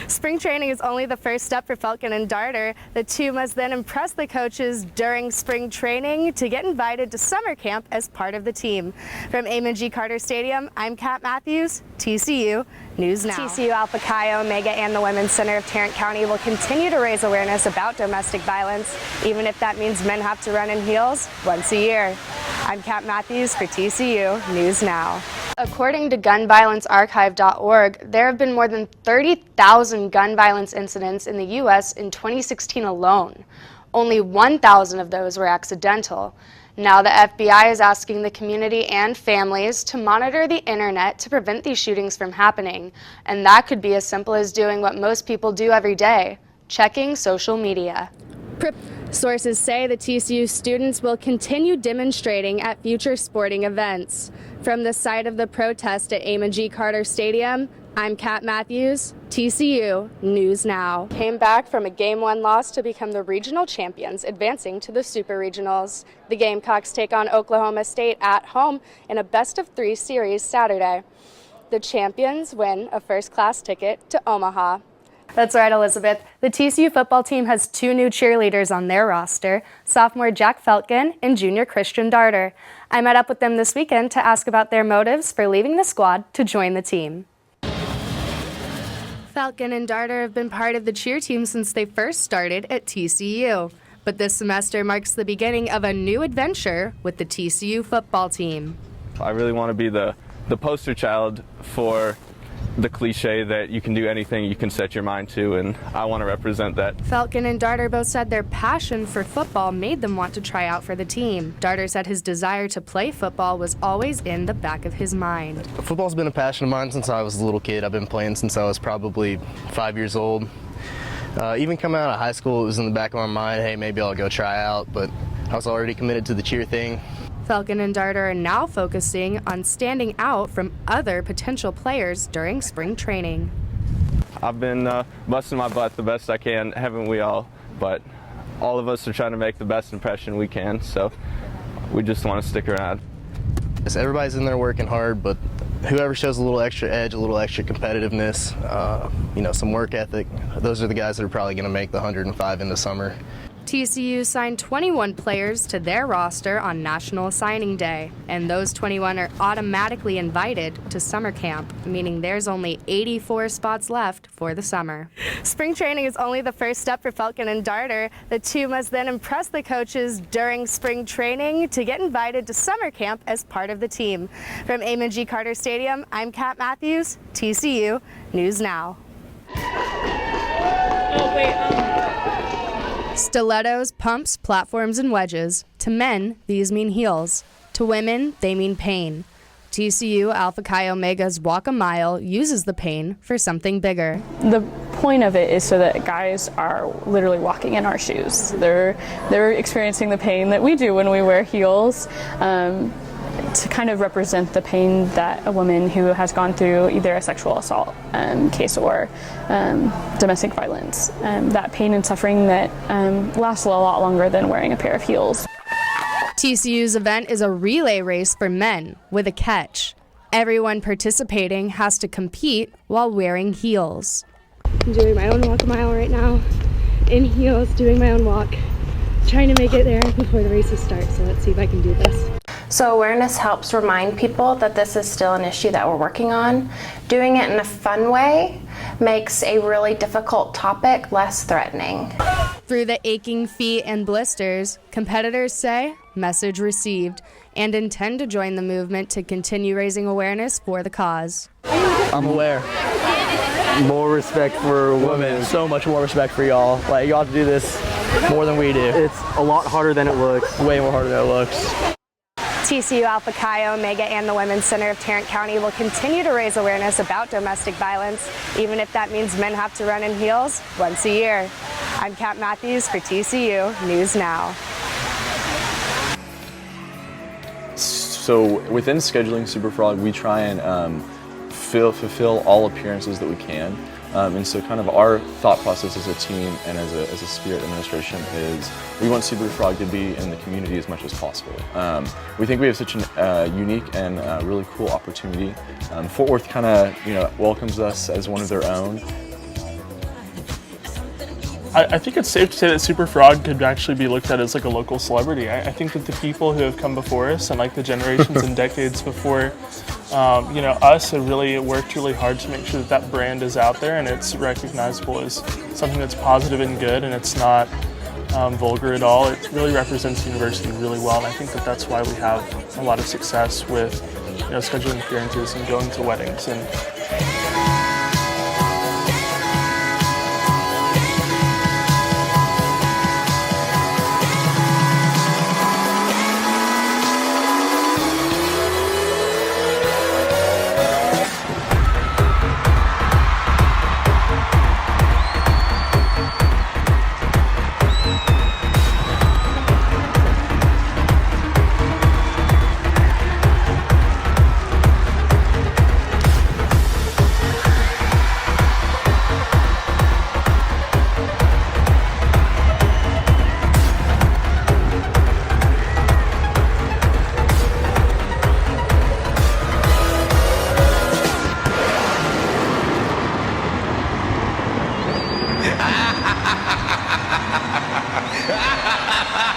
Spring training is only the first step for Falcon and Darter. The two must then impress the coaches during spring training to get invited to summer camp as part of the team. From MMJ Carter Stadium, I'm KMatthews, TCU News Now. TCU Alpha Chi Omega and the Women's Center of Tarrant County will continue to raise awareness about domestic violence, even if that means men have to run in heels once a year. I'm KMatthews for TCU News Now. According to gunviolencearchive.org, there have been more than 30,000 gun violence incidents in the U.S. in 2016 alone. Only 1,000 of those were accidental. Now the FBI is asking the community and families to monitor the internet to prevent these shootings from happening. And that could be as simple as doing what most people do every day, checking social media. Sources say the TCU students will continue demonstrating at future sporting events. From the site of the protest at MMJ Carter Stadium, I'm KMatthews, TCU News Now. Came back from a Game 1 loss to become the regional champions, advancing to the Super Regionals. The Gamecocks take on Oklahoma State at home in a best-of-3 series Saturday. The champions win a first-class ticket to Omaha. That's right, Elizabeth. The TCU football team has 2 new cheerleaders on their roster, sophomore Jack Falcon and junior Christian Darter. I met up with them this weekend to ask about their motives for leaving the squad to join the team. Falcon and Darter have been part of the cheer team since they first started at TCU. But this semester marks the beginning of a new adventure with the TCU football team. I really want to be the poster child for the cliche that you can do anything you can set your mind to, and I want to represent that. Falcon and Darter both said their passion for football made them want to try out for the team. Darter said his desire to play football was always in the back of his mind. Football's been a passion of mine since I was a little kid. I've been playing since I was probably 5 years old. Even coming out of high school, it was in the back of my mind, hey, maybe I'll go try out, but I was already committed to the cheer thing. Falcon and Darter are now focusing on standing out from other potential players during spring training. I've been busting my butt the best I can, haven't we all? But all of us are trying to make the best impression we can, so we just want to stick around. Yes, everybody's in there working hard, but whoever shows a little extra edge, a little extra competitiveness, some work ethic, those are the guys that are probably going to make the 105 in the summer. TCU signed 21 players to their roster on National Signing Day, and those 21 are automatically invited to summer camp, meaning there's only 84 spots left for the summer. Spring training is only the first step for Falcon and Darter. The two must then impress the coaches during spring training to get invited to summer camp as part of the team. From MMJ Carter Stadium, I'm KMatthews, TCU News Now. Stilettos, pumps, platforms, and wedges. To men, these mean heels. To women, they mean pain. TCU Alpha Chi Omega's Walk a Mile uses the pain for something bigger. The point of it is so that guys are literally walking in our shoes. They're experiencing the pain that we do when we wear heels. To kind of represent the pain that a woman who has gone through either a sexual assault case or domestic violence, that pain and suffering that lasts a lot longer than wearing a pair of heels. TCU's event is a relay race for men with a catch. Everyone participating has to compete while wearing heels. I'm doing my own walk a mile right now, in heels, doing my own walk, trying to make it there before the races start, so let's see if I can do this. So awareness helps remind people that this is still an issue that we're working on. Doing it in a fun way makes a really difficult topic less threatening. Through the aching feet and blisters, competitors say, message received, and intend to join the movement to continue raising awareness for the cause. I'm aware. More respect for women. So much more respect for y'all. Like, y'all have to do this more than we do. It's a lot harder than it looks. Way more harder than it looks. TCU Alpha Chi Omega and the Women's Center of Tarrant County will continue to raise awareness about domestic violence, even if that means men have to run in heels once a year. I'm KMatthews for TCU News Now. So within scheduling SuperFrog, we try and fulfill all appearances that we can. And so kind of our thought process as a team and as a Spirit administration is we want SuperFrog to be in the community as much as possible. We think we have such a unique and really cool opportunity. Fort Worth kind of welcomes us as one of their own. I think it's safe to say that Super Frog could actually be looked at as like a local celebrity. I think that the people who have come before us and like the generations and decades before, us have really worked really hard to make sure that that brand is out there and it's recognizable as something that's positive and good, and it's not vulgar at all. It really represents the university really well, and I think that that's why we have a lot of success with scheduling appearances and going to weddings. And Ha ha ha ha ha!